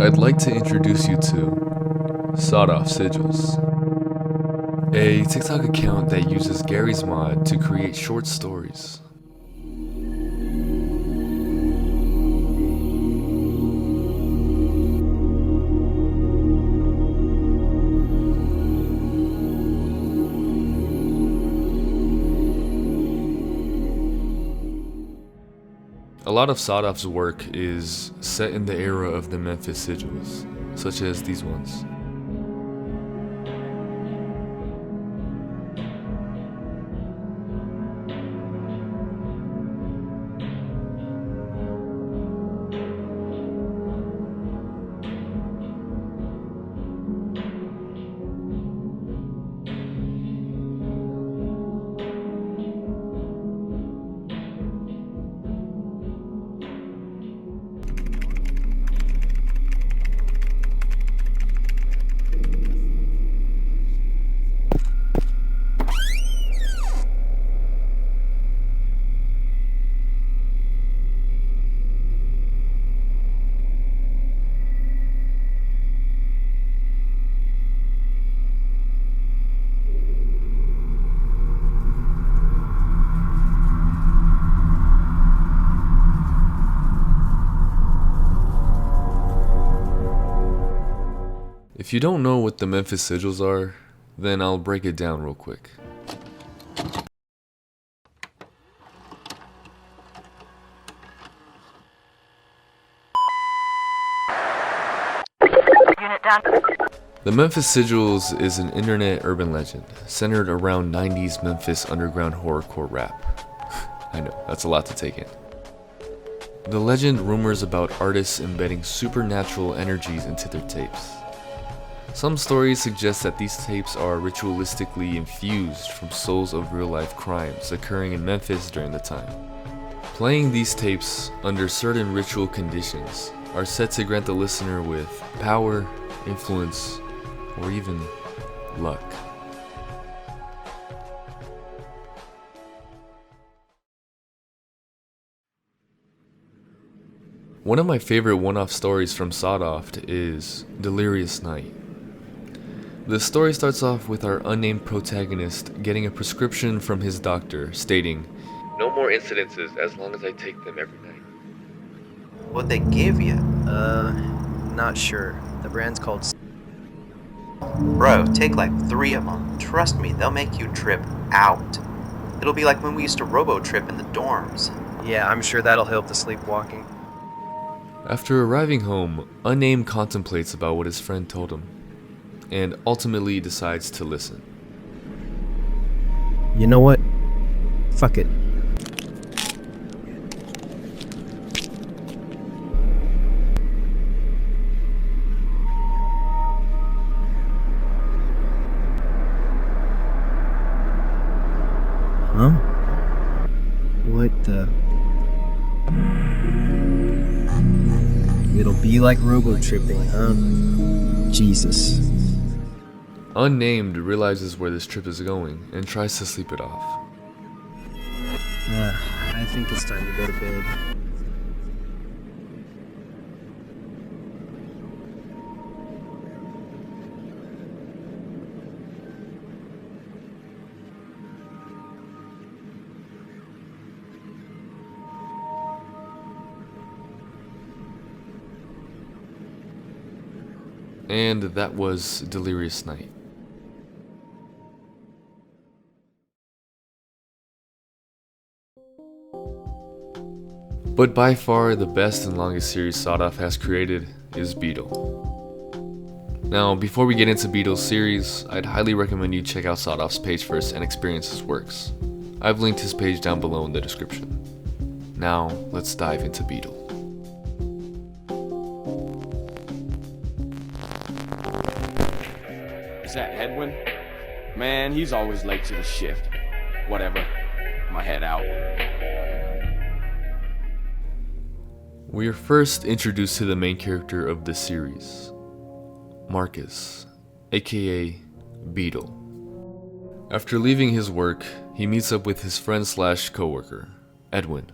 I'd like to introduce you to Sigils, a TikTok account that uses Garry's mod to create short stories. A lot of Sigils' work is set in the era of the Memphis Sigils, such as these ones. If you don't know what the Memphis Sigils are, then I'll break it down real quick. The Memphis Sigils is an internet urban legend centered around 90s Memphis underground horrorcore rap. I know, that's a lot to take in. The legend rumors about artists embedding supernatural energies into their tapes. Some stories suggest that these tapes are ritualistically infused from souls of real-life crimes occurring in Memphis during the time. Playing these tapes under certain ritual conditions are said to grant the listener with power, influence, or even luck. One of my favorite one-off stories from Sigils is Delirious Night. The story starts off with our unnamed protagonist getting a prescription from his doctor stating, "No more incidences as long as I take them every night." What'd they give you? Not sure. The brand's called... Bro, take like 3 of them. Trust me, they'll make you trip out. It'll be like when we used to robo-trip in the dorms. Yeah, I'm sure that'll help the sleepwalking. After arriving home, Unnamed contemplates about what his friend told him, and ultimately decides to listen. You know what? Fuck it. Huh? What the... It'll be like robo-tripping, huh? Jesus. Unnamed realizes where this trip is going and tries to sleep it off. I think it's time to go to bed. And that was Delirious Night. But by far the best and longest series Sigils has created is BEETLE. Now, before we get into BEETLE's series, I'd highly recommend you check out Sigils' page first and experience his works. I've linked his page down below in the description. Now, let's dive into Beetle. Is that Edwin? Man, he's always late to the shift. Whatever. My head out. We are first introduced to the main character of the series, Marcus, aka Beetle. After leaving his work, he meets up with his friend slash coworker, Edwin.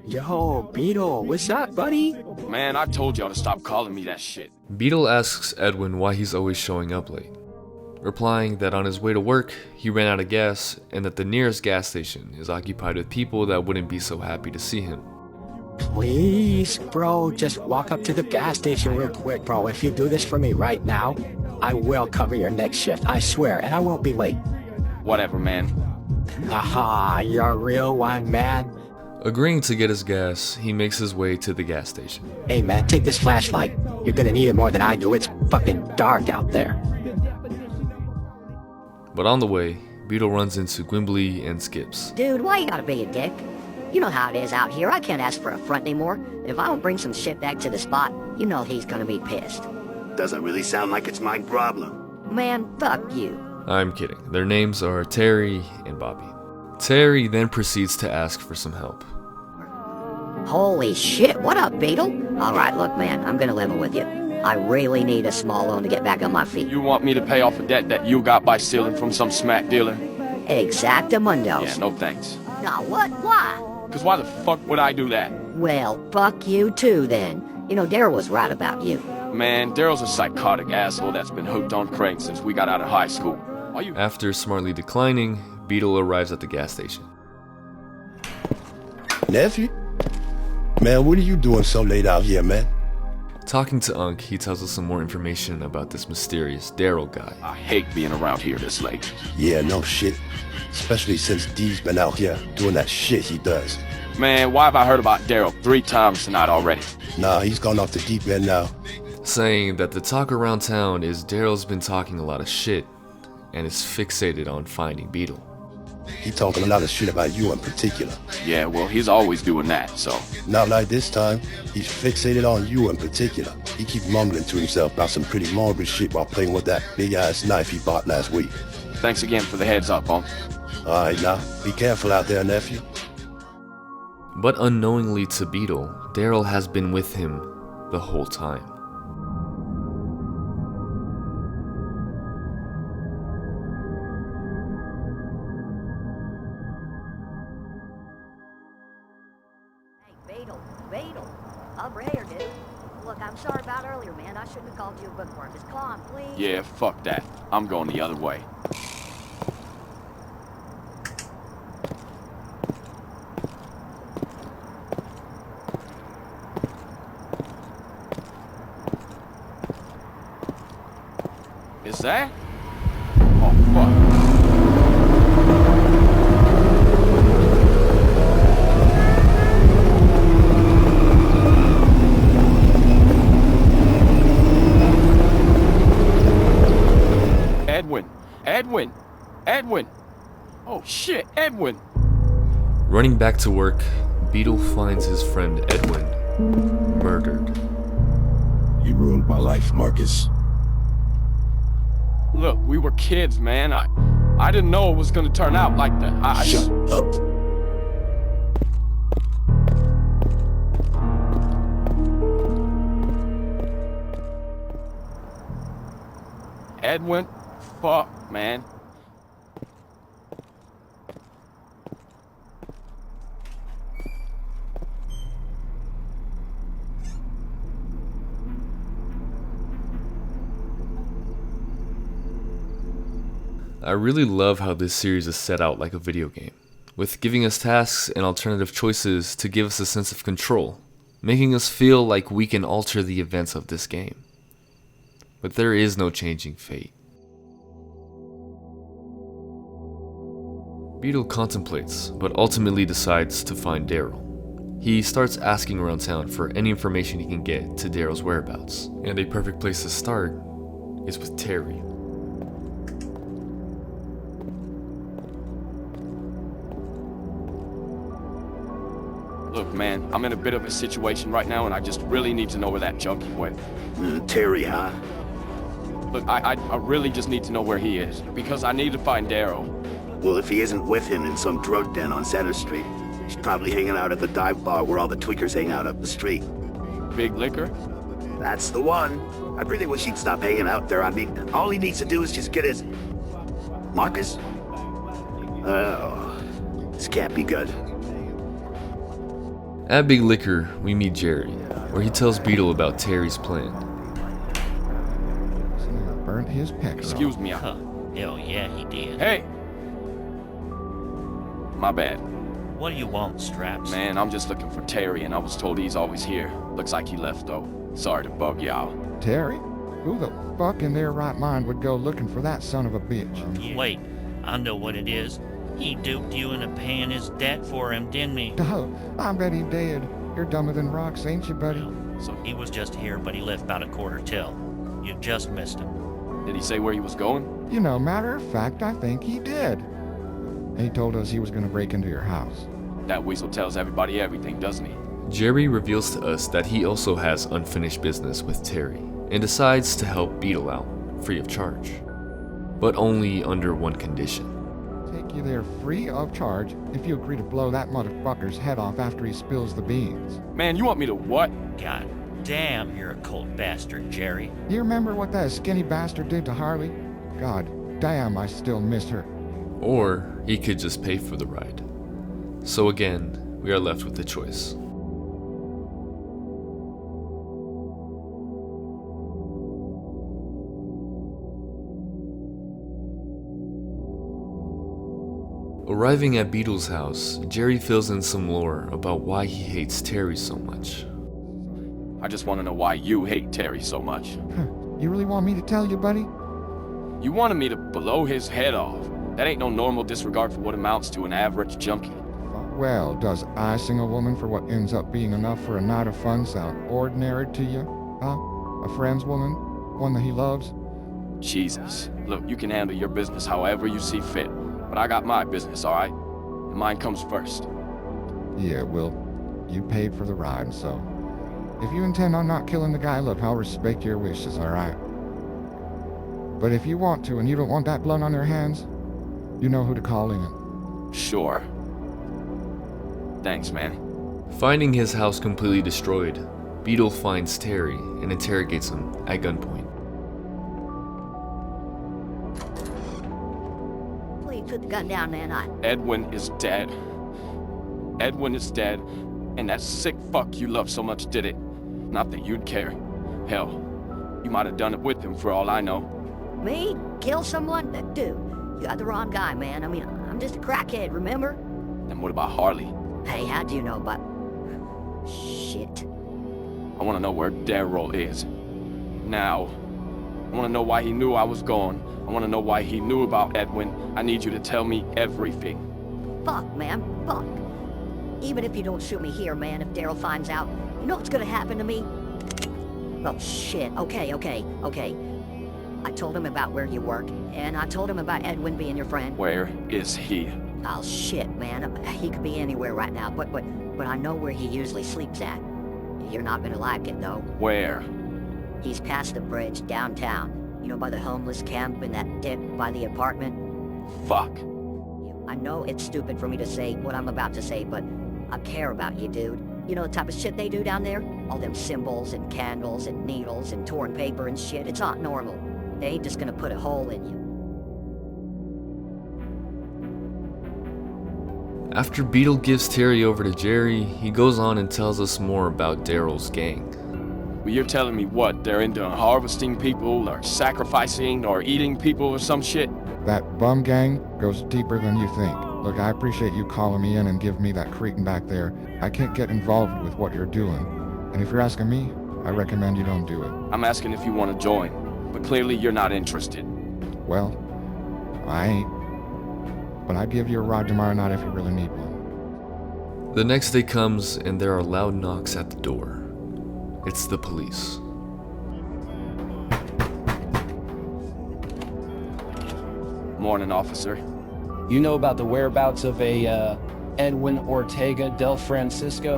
Yo, Beetle, what's up, buddy? Man, I told y'all to stop calling me that shit. Beetle asks Edwin why he's always showing up late, replying that on his way to work, he ran out of gas and that the nearest gas station is occupied with people that wouldn't be so happy to see him. Please, bro, just walk up to the gas station real quick, bro. If you do this for me right now, I will cover your next shift, I swear, and I won't be late. Whatever, man. Aha, you're a real one, man. Agreeing to get his gas, he makes his way to the gas station. Hey, man, take this flashlight. You're gonna need it more than I do. It's fucking dark out there. But on the way, Beetle runs into Gwimbly and Skips. Dude, why you gotta be a dick? You know how it is out here. I can't ask for a front anymore. And if I don't bring some shit back to the spot, you know he's gonna be pissed. Doesn't really sound like it's my problem. Man, fuck you. I'm kidding. Their names are Terry and Bobby. Terry then proceeds to ask for some help. Holy shit, what up, Beetle? Alright, look, man, I'm gonna level with you. I really need a small loan to get back on my feet. You want me to pay off a debt that you got by stealing from some smack dealer? Exactamundos. Yeah, no thanks. Nah, what? Why? Cause why the fuck would I do that? Well, fuck you too, then. You know, Daryl was right about you. Man, Daryl's a psychotic asshole that's been hooked on crank since we got out of high school. Why you... After smartly declining, Beetle arrives at the gas station. Nephew? Man, what are you doing so late out here, man? Talking to Unc, he tells us some more information about this mysterious Daryl guy. I hate being around here this late. Yeah, no shit. Especially since D's been out here doing that shit he does. Man, why have I heard about Daryl 3 times tonight already? Nah, he's gone off the deep end now. Saying that the talk around town is Daryl's been talking a lot of shit and is fixated on finding Beetle. He talking a lot of shit about you in particular. Yeah, well, he's always doing that, so... Not like this time. He's fixated on you in particular. He keep mumbling to himself about some pretty morbid shit while playing with that big-ass knife he bought last week. Thanks again for the heads up, Unc. Alright now, be careful out there, nephew. But unknowingly to Beetle, Daryl has been with him the whole time. Beetle. Up here, dude. Look, I'm sorry about earlier, man. I shouldn't have called you a bookworm. Just come on, please. Yeah, fuck that. I'm going the other way. Is that? Oh, fuck. Edwin! Oh shit, Edwin! Running back to work, Beetle finds his friend Edwin murdered. You ruined my life, Marcus. Look, we were kids, man. I didn't know it was gonna turn out like that. Shut up. Edwin? Fuck, man. I really love how this series is set out like a video game, with giving us tasks and alternative choices to give us a sense of control, making us feel like we can alter the events of this game. But there is no changing fate. Beetle contemplates, but ultimately decides to find Daryl. He starts asking around town for any information he can get to Daryl's whereabouts, and a perfect place to start is with Terry. Look, man, I'm in a bit of a situation right now, and I just really need to know where that junkie went. Terry, huh? Look, I really just need to know where he is, because I need to find Daryl. Well, if he isn't with him in some drug den on Center Street, he's probably hanging out at the dive bar where all the tweakers hang out up the street. Big Liquor? That's the one. I really wish he'd stop hanging out there. I mean, all he needs to do is just get his... Marcus? Oh, this can't be good. At Big Liquor, we meet Jerry, where he tells Beetle about Terry's plan. Burnt his pecker. Excuse me. Huh. Hell yeah, he did. Hey! My bad. What do you want, Straps? Man, I'm just looking for Terry, and I was told he's always here. Looks like he left, though. Sorry to bug y'all. Terry? Who the fuck in their right mind would go looking for that son of a bitch? Wait, I know what it is. He duped you into paying his debt for him, didn't he? Oh, I bet he did. You're dumber than rocks, ain't you, buddy? So he was just here, but he left about a quarter till. You just missed him. Did he say where he was going? You know, matter of fact, I think he did. He told us he was gonna break into your house. That weasel tells everybody everything, doesn't he? Jerry reveals to us that he also has unfinished business with Terry, and decides to help Beetle out, free of charge. But only under one condition. Take you there free of charge if you agree to blow that motherfucker's head off after he spills the beans. Man, you want me to what? God damn, you're a cold bastard, Jerry. You remember what that skinny bastard did to Harley? God damn, I still miss her. Or he could just pay for the ride. So again, we are left with the choice. Arriving at Beetle's house, Jerry fills in some lore about why he hates Terry so much. I just want to know why you hate Terry so much. You really want me to tell you, buddy? You wanted me to blow his head off. That ain't no normal disregard for what amounts to an average junkie. Well, does icing a woman for what ends up being enough for a night of fun sound ordinary to you? Huh? A friend's woman? One that he loves? Jesus. Look, you can handle your business however you see fit. But I got my business, alright? And mine comes first. Yeah, well, you paid for the ride, so... If you intend on not killing the guy, look, I'll respect your wishes, alright? But if you want to and you don't want that blood on your hands, you know who to call in. Sure. Thanks, man. Finding his house completely destroyed, Beetle finds Terry and interrogates him at gunpoint. Please put the gun down, man. Edwin is dead. Edwin is dead, and that sick fuck you love so much did it. Not that you'd care. Hell, you might have done it with him for all I know. Me? Kill someone? Dude, you got the wrong guy, man. I mean, I'm just a crackhead, remember? And what about Harley? Hey, how'd you know about... Shit. I want to know where Daryl is. Now. I want to know why he knew I was gone. I want to know why he knew about Edwin. I need you to tell me everything. Fuck, man. Fuck. Even if you don't shoot me here, man, if Daryl finds out, you know what's gonna happen to me? Oh, shit. Okay. I told him about where you work, and I told him about Edwin being your friend. Where is he? Oh, shit, man. He could be anywhere right now, but I know where he usually sleeps at. You're not gonna like it, though. Where? He's past the bridge, downtown. You know, by the homeless camp and that dip by the apartment? Fuck. I know it's stupid for me to say what I'm about to say, but I care about you, dude. You know the type of shit they do down there? All them symbols and candles and needles and torn paper and shit. It's not normal. They ain't just gonna put a hole in you. After Beetle gives Terry over to Jerry, he goes on and tells us more about Daryl's gang. Well, you're telling me what? They're into harvesting people, or sacrificing, or eating people, or some shit? That bum gang goes deeper than you think. Look, I appreciate you calling me in and giving me that cretin back there. I can't get involved with what you're doing. And if you're asking me, I recommend you don't do it. I'm asking if you want to join, but clearly you're not interested. Well, I ain't. But I'd give you a ride tomorrow night if you really need one. The next day comes and there are loud knocks at the door. It's the police. Morning, officer. You know about the whereabouts of a Edwin Ortega del Francisco.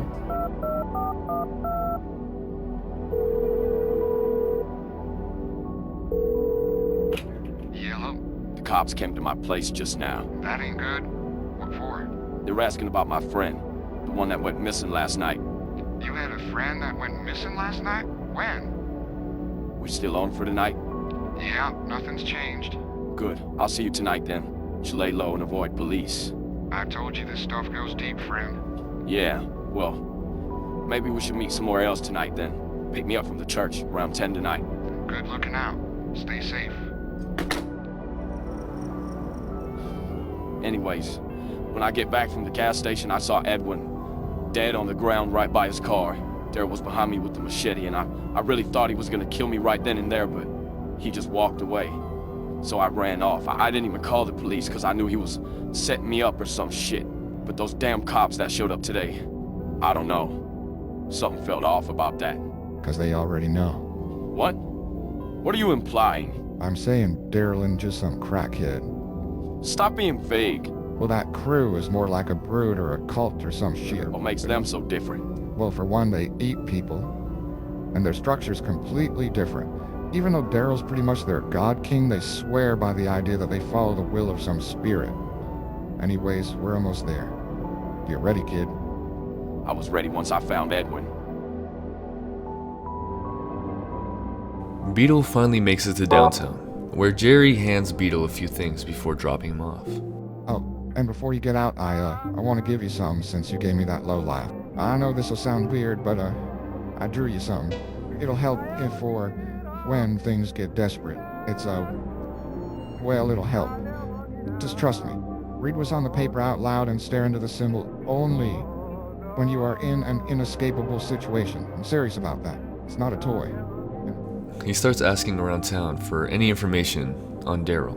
Yellow? The cops came to my place just now. That ain't good. What for? They were asking about my friend, the one that went missing last night. You had a friend that went missing last night? When? We still on for tonight? Yeah, nothing's changed. Good. I'll see you tonight then. You should lay low and avoid police. I told you this stuff goes deep, friend. Yeah, well, maybe we should meet somewhere else tonight then. Pick me up from the church around 10 tonight. Good looking out. Stay safe. Anyways, when I get back from the gas station, I saw Edwin dead on the ground right by his car. Daryl was behind me with the machete, and I really thought he was gonna kill me right then and there, but he just walked away. So I ran off. I didn't even call the police because I knew he was setting me up or some shit. But those damn cops that showed up today, I don't know. Something felt off about that. Because they already know. What? What are you implying? I'm saying Daryl ain't just some crackhead. Stop being vague. Well, that crew is more like a brood or a cult or some shit. What makes them so different? Well, for one, they eat people, and their structure's completely different. Even though Daryl's pretty much their god king, they swear by the idea that they follow the will of some spirit. Anyways, we're almost there. Get ready, kid. I was ready once I found Edwin. Beetle finally makes it to downtown, where Jerry hands Beetle a few things before dropping him off. Oh, and before you get out, I want to give you something since you gave me that low laugh. I know this'll sound weird, but I drew you something. It'll help if for when things get desperate. It's well, it'll help. Just trust me. Read what's on the paper out loud and stare into the symbol only when you are in an inescapable situation. I'm serious about that. It's not a toy. He starts asking around town for any information on Daryl.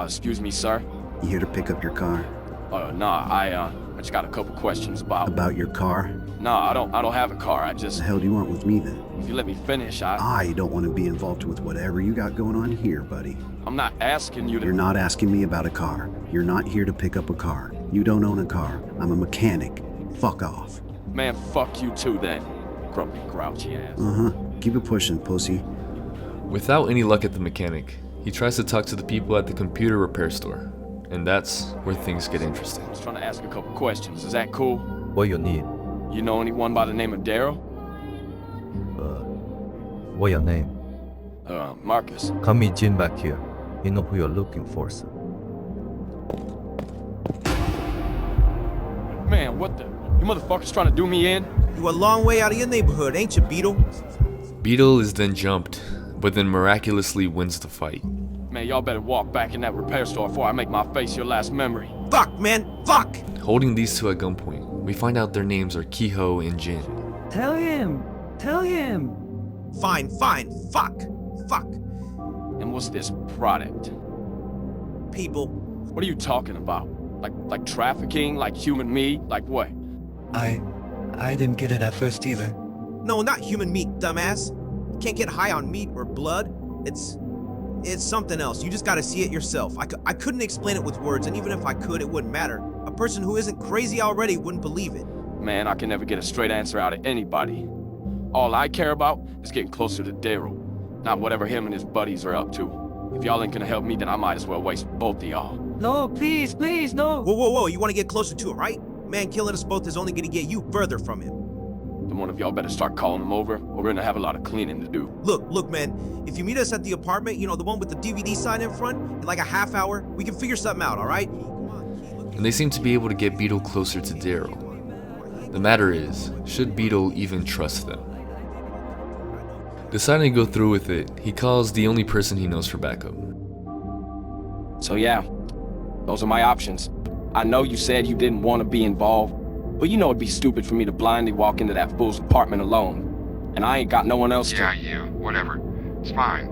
Excuse me, sir? You here to pick up your car? Nah, I just got a couple questions about... About your car? Nah, I don't have a car, I What just... the hell do you want with me then? If you let me finish, I don't want to be involved with whatever you got going on here, buddy. I'm not asking you to... You're not asking me about a car. You're not here to pick up a car. You don't own a car. I'm a mechanic. Fuck off. Man, fuck you too then. Grumpy, grouchy ass. Uh-huh. Keep it pushing, pussy. Without any luck at the mechanic, he tries to talk to the people at the computer repair store, and that's where things get interesting. I was trying to ask a couple questions, is that cool? What you need? You know anyone by the name of Daryl? What your name? Marcus. Come meet Jim back here. You know who you're looking for, sir. Man, what the... You motherfuckers trying to do me in? You a long way out of your neighborhood, ain't you, Beetle? Beetle is then jumped, but then miraculously wins the fight. Man, y'all better walk back in that repair store before I make my face your last memory. Fuck, man, fuck! Holding these two at gunpoint, we find out their names are Kehoe and Jin. Tell him! Tell him! Fine, fuck! And what's this product? People. What are you talking about? Like trafficking? Like human meat? Like what? I didn't get it at first either. No, not human meat, dumbass. You can't get high on meat or blood. It's something else. You just gotta see it yourself. I couldn't explain it with words, and even if I could, it wouldn't matter. A person who isn't crazy already wouldn't believe it. Man, I can never get a straight answer out of anybody. All I care about is getting closer to Daryl, not whatever him and his buddies are up to. If y'all ain't gonna help me, then I might as well waste both of y'all. No, please, no! Whoa, you wanna get closer to him, right? Man, killing us both is only gonna get you further from him. Then one of y'all better start calling him over, or we're gonna have a lot of cleaning to do. Look, man, if you meet us at the apartment, you know, the one with the DVD sign in front, in like a half hour, we can figure something out, alright? And they seem to be able to get Beetle closer to Daryl. The matter is, should Beetle even trust them? Deciding to go through with it, he calls the only person he knows for backup. So yeah, those are my options. I know you said you didn't want to be involved, but you know it'd be stupid for me to blindly walk into that fool's apartment alone. And I ain't got no one else to... Yeah, you. Whatever. It's fine.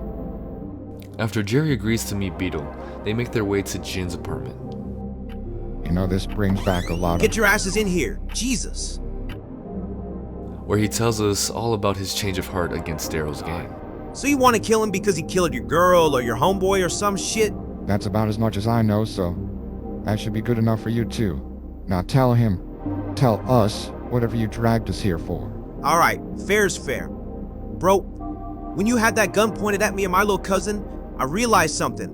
After Jerry agrees to meet Beetle, they make their way to Jin's apartment. You know, this brings back a lot of... Get your asses in here. Jesus. Where he tells us all about his change of heart against Daryl's gang. So you want to kill him because he killed your girl or your homeboy or some shit? That's about as much as I know, so that should be good enough for you too. Now tell us, whatever you dragged us here for. Alright, fair's fair. Bro, when you had that gun pointed at me and my little cousin, I realized something.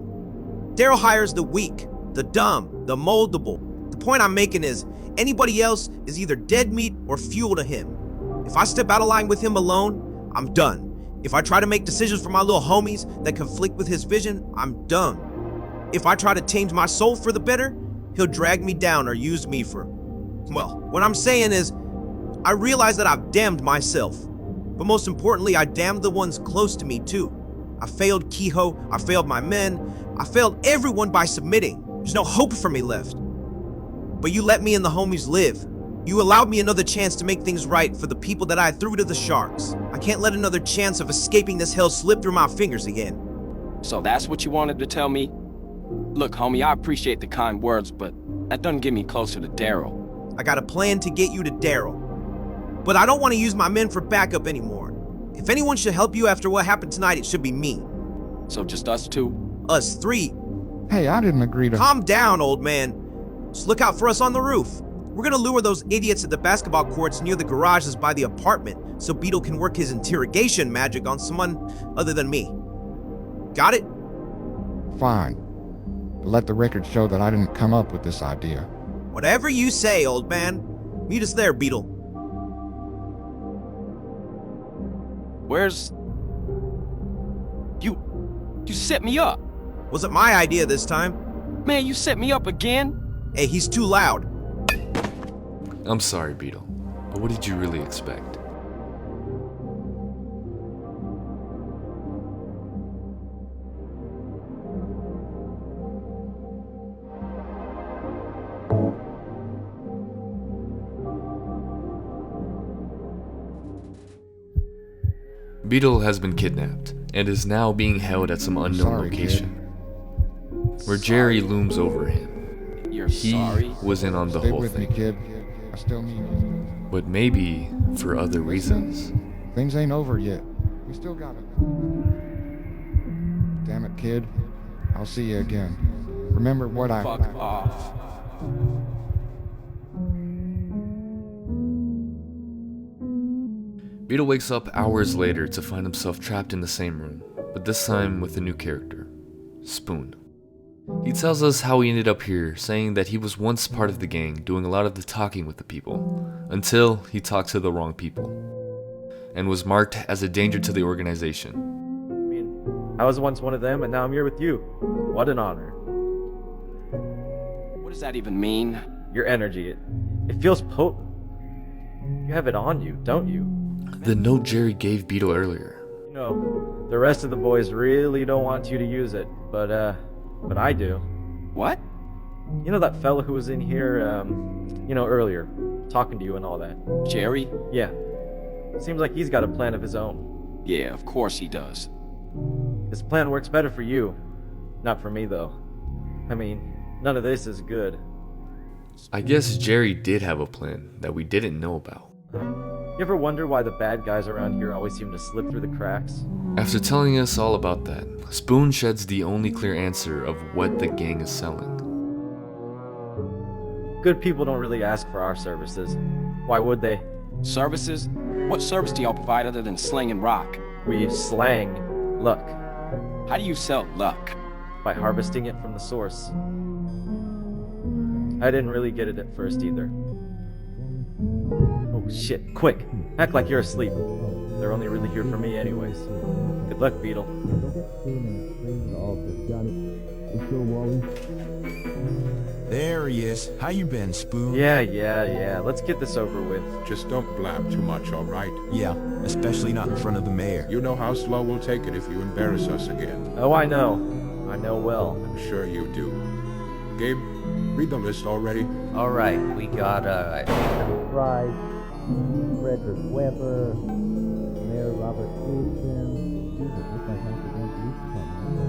Daryl hires the weak, the dumb, the moldable. The point I'm making is, anybody else is either dead meat or fuel to him. If I step out of line with him alone, I'm done. If I try to make decisions for my little homies that conflict with his vision, I'm done. If I try to change my soul for the better, he'll drag me down or use me for... Well, what I'm saying is, I realize that I've damned myself. But most importantly, I damned the ones close to me too. I failed Kehoe, I failed my men, I failed everyone by submitting. There's no hope for me left. But you let me and the homies live. You allowed me another chance to make things right for the people that I threw to the sharks. I can't let another chance of escaping this hell slip through my fingers again. So that's what you wanted to tell me? Look, homie, I appreciate the kind words, but that doesn't get me closer to Daryl. I got a plan to get you to Daryl. But I don't want to use my men for backup anymore. If anyone should help you after what happened tonight, it should be me. So just us two? Us three. Hey, I didn't agree to... Calm down, old man. Just look out for us on the roof. We're gonna lure those idiots at the basketball courts near the garages by the apartment so Beetle can work his interrogation magic on someone other than me. Got it? Fine. But let the record show that I didn't come up with this idea. Whatever you say, old man. Meet us there, Beetle. Where's... You set me up. Wasn't my idea this time. Man, you set me up again? Hey, he's too loud. I'm sorry, Beetle, but what did you really expect? Beetle has been kidnapped and is now being held at some unknown location, where Jerry looms over him. He was in on the Stay whole with thing. me, kid. I still need you. But maybe for other reasons. Things ain't over yet. We still got it. Damn it, kid. I'll see you again. Remember what I... Fuck off. Beetle wakes up hours later to find himself trapped in the same room, but this time with a new character, Spoon. He tells us how he ended up here, saying that he was once part of the gang, doing a lot of the talking with the people, until he talked to the wrong people, and was marked as a danger to the organization. I mean, I was once one of them, and now I'm here with you. What an honor. What does that even mean? Your energy, it feels potent. You have it on you, don't you? The note Jerry gave Beetle earlier. You know, the rest of the boys really don't want you to use it, but I do. What? You know that fellow who was in here, earlier, talking to you and all that? Jerry? Yeah. Seems like he's got a plan of his own. Yeah, of course he does. His plan works better for you. Not for me, though. I mean, none of this is good. I guess Jerry did have a plan that we didn't know about. You ever wonder why the bad guys around here always seem to slip through the cracks? After telling us all about that, Spoon sheds the only clear answer of what the gang is selling. Good people don't really ask for our services. Why would they? Services? What service do y'all provide other than slang and rock? We slang luck. How do you sell luck? By harvesting it from the source. I didn't really get it at first either. Oh shit, quick! Act like you're asleep. They're only really here for me anyways. Good luck, Beetle. There he is. How you been, Spoon? Yeah. Let's get this over with. Just don't blab too much, all right? Yeah, especially not in front of the mayor. You know how slow we'll take it if you embarrass us again. Oh, I know. I know well. I'm sure you do. Gabe, read the list already. All right, we got Price, Frederick Weber, Mayor Robert Wilson. Jesus, looks like half the damn police department.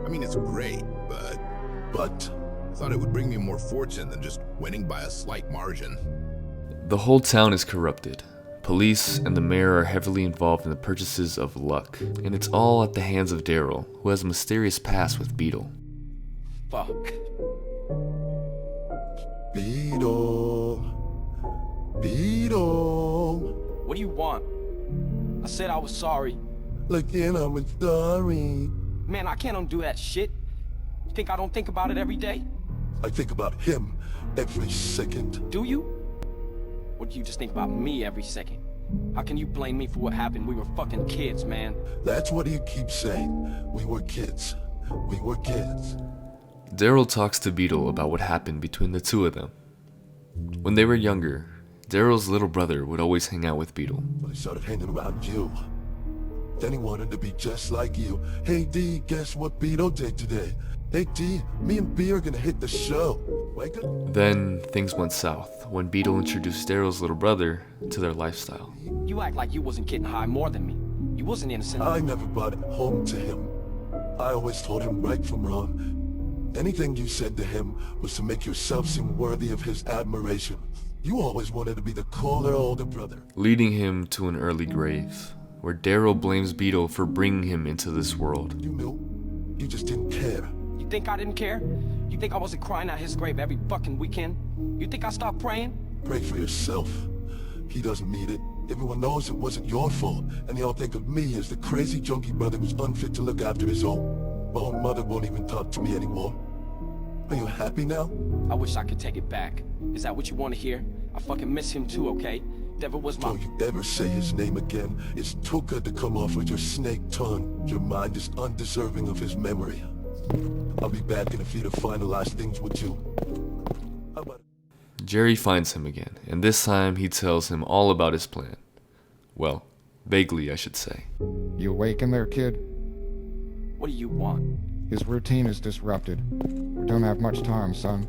I mean, it's great, but I thought it would bring me more fortune than just winning by a slight margin. The whole town is corrupted. Police and the mayor are heavily involved in the purchases of luck, and it's all at the hands of Daryl, who has a mysterious past with Beetle. Fuck. Beetle. Beetle. What do you want? I said I was sorry. Again, I'm sorry. Man, I can't undo that shit. You think I don't think about it every day? I think about him every second. Do you? Or do you just think about me every second? How can you blame me for what happened? We were fucking kids, man. That's what you keep saying. We were kids. We were kids. Daryl talks to Beetle about what happened between the two of them. When they were younger, Daryl's little brother would always hang out with Beetle. I started hanging around you. Then he wanted to be just like you. Hey D, guess what Beetle did today? Hey D, me and B are gonna hit the show. Wake up. Then things went south when Beetle introduced Daryl's little brother to their lifestyle. You act like you wasn't getting high more than me. You wasn't innocent. I never brought it home to him. I always told him right from wrong. Anything you said to him was to make yourself seem worthy of his admiration. You always wanted to be the cooler older brother. Leading him to an early grave, where Daryl blames Beetle for bringing him into this world. You knew. You just didn't care. You think I didn't care? You think I wasn't crying at his grave every fucking weekend? You think I stopped praying? Pray for yourself. He doesn't need it. Everyone knows it wasn't your fault, and they all think of me as the crazy junkie brother who's unfit to look after his own. My own mother won't even talk to me anymore. Are you happy now? I wish I could take it back. Is that what you want to hear? I fucking miss him too, okay? Never was my... Don't you ever say his name again. It's too good to come off with your snake tongue. Your mind is undeserving of his memory. I'll be back in a few to finalize things with you. How about... Jerry finds him again, and this time he tells him all about his plan. Well, vaguely, I should say. You awake in there, kid? What do you want? His routine is disrupted. We don't have much time, son.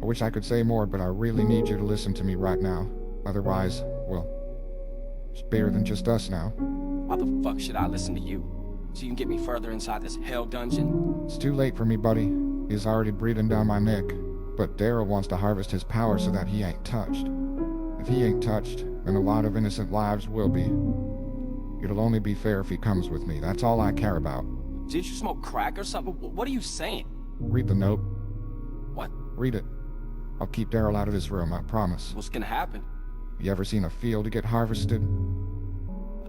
I wish I could say more, but I really need you to listen to me right now. Otherwise, well, it's bigger than just us now. Why the fuck should I listen to you? So you can get me further inside this hell dungeon? It's too late for me, buddy. He's already breathing down my neck. But Daryl wants to harvest his power so that he ain't touched. If he ain't touched, then a lot of innocent lives will be. It'll only be fair if he comes with me. That's all I care about. Did you smoke crack or something? What are you saying? Read the note. What? Read it. I'll keep Daryl out of this room, I promise. What's gonna happen? You ever seen a field get harvested?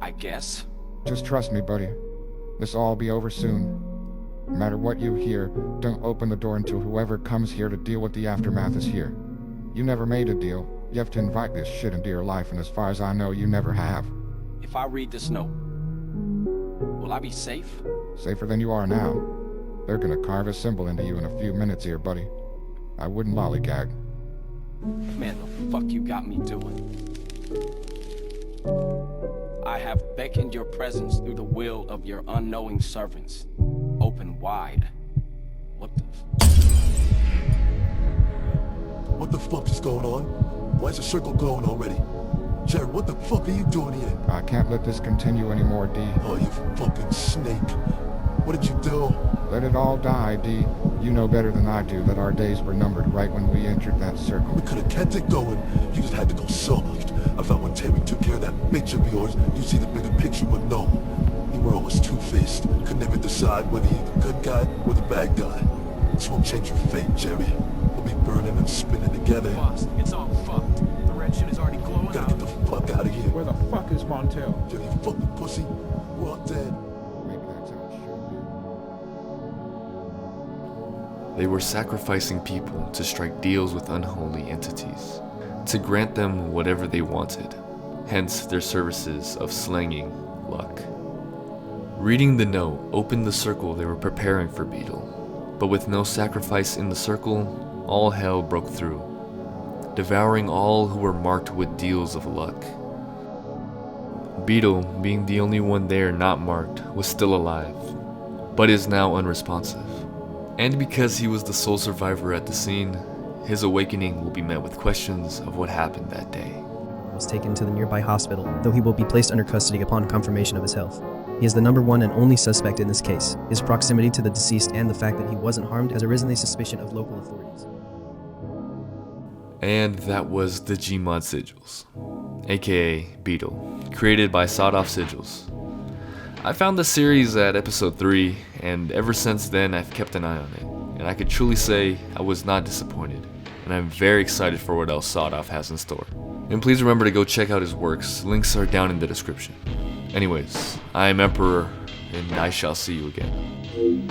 I guess. Just trust me, buddy. This'll all be over soon. No matter what you hear, don't open the door until whoever comes here to deal with the aftermath is here. You never made a deal. You have to invite this shit into your life, and as far as I know, you never have. If I read this note, will I be safe? Safer than you are now. They're gonna carve a symbol into you in a few minutes here, buddy. I wouldn't lollygag. Man, the fuck you got me doing? I have beckoned your presence through the will of your unknowing servants. Open wide. What the What the fuck is going on? Why is the circle glowing already? Jared, what the fuck are you doing here? I can't let this continue anymore, D. Oh, you fucking snake. What did you do? Let it all die, D. You know better than I do that our days were numbered right when we entered that circle. We could have kept it going. You just had to go soft. I thought when Terry took care of that bitch of yours, you'd see the bigger picture, but no. You were always two-faced. Could never decide whether you're the good guy or the bad guy. This won't change your fate, Jerry. We'll be burning and spinning together. Boss, it's all fucked. The red shit is already glowing Gotta out. get the fuck out of here. Where the fuck is Montel? Jerry, you fucking pussy. We're all dead. They were sacrificing people to strike deals with unholy entities, to grant them whatever they wanted, hence their services of slanging luck. Reading the note opened the circle they were preparing for Beetle, but with no sacrifice in the circle, all hell broke through, devouring all who were marked with deals of luck. Beetle, being the only one there not marked, was still alive, but is now unresponsive. And because he was the sole survivor at the scene, his awakening will be met with questions of what happened that day. Was taken to the nearby hospital, though he will be placed under custody upon confirmation of his health. He is the #1 and only suspect in this case. His proximity to the deceased and the fact that he wasn't harmed has arisen a suspicion of local authorities. And that was the Gmod Sigils. aka BEETLE, created by Sawed-Off Sigils. I found the series at episode 3, and ever since then I've kept an eye on it, and I could truly say I was not disappointed, and I'm very excited for what else Sawed-Off has in store. And please remember to go check out his works, links are down in the description. Anyways, I am Emperor, and I shall see you again.